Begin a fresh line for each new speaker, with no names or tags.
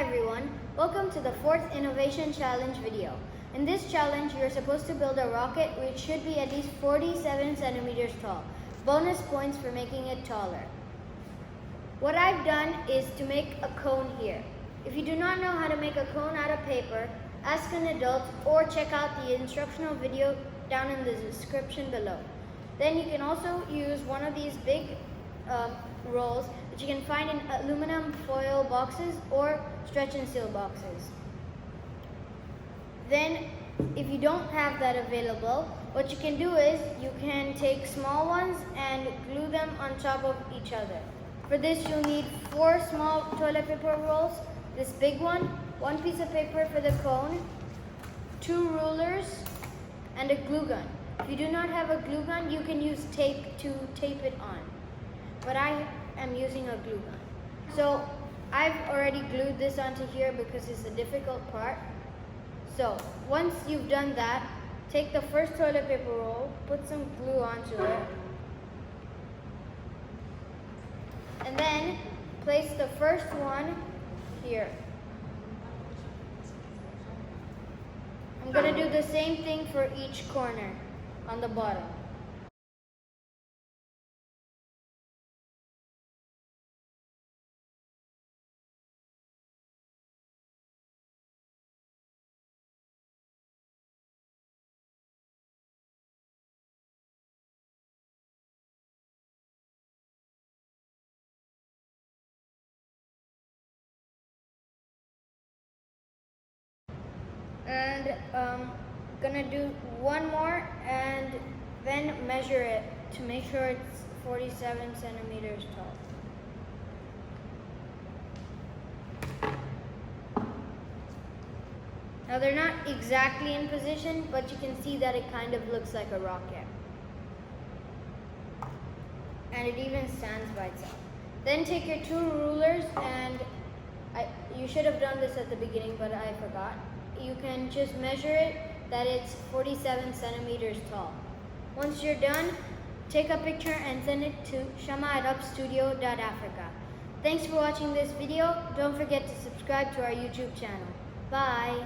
Hi everyone, welcome to the 4th Innovation Challenge video. In this challenge, you're supposed to build a rocket which should be at least 47 centimeters tall. Bonus points for making it taller. What I've done is to make a cone here. If you do not know how to make a cone out of paper, ask an adult or check out the instructional video down in the description below. Then you can also use one of these big rolls that you can find in aluminum foil boxes or stretch and seal boxes. Then if you don't have that available, what you can do is you can take small ones and glue them on top of each other. For this you'll need 4 small toilet paper rolls, this big one piece of paper for the cone, 2 rulers, and a glue gun. If you do not have a glue gun, you can use tape to tape it on. But I am using a glue gun. So I've already glued this onto here because it's a difficult part. So once you've done that, take the first toilet paper roll, put some glue onto it, and then place the first one here. I'm going to do the same thing for each corner on the bottom. And gonna do one more and then measure it to make sure it's 47 centimeters tall. Now they're not exactly in position, but you can see that it kind of looks like a rocket. And it even stands by itself. Then take your 2 rulers and you should have done this at the beginning, but I forgot. You can just measure it that it's 47 centimeters tall. Once you're done, take a picture and send it to shama@UpStudio.Africa. Thanks for watching this video. Don't forget to subscribe to our YouTube channel. Bye.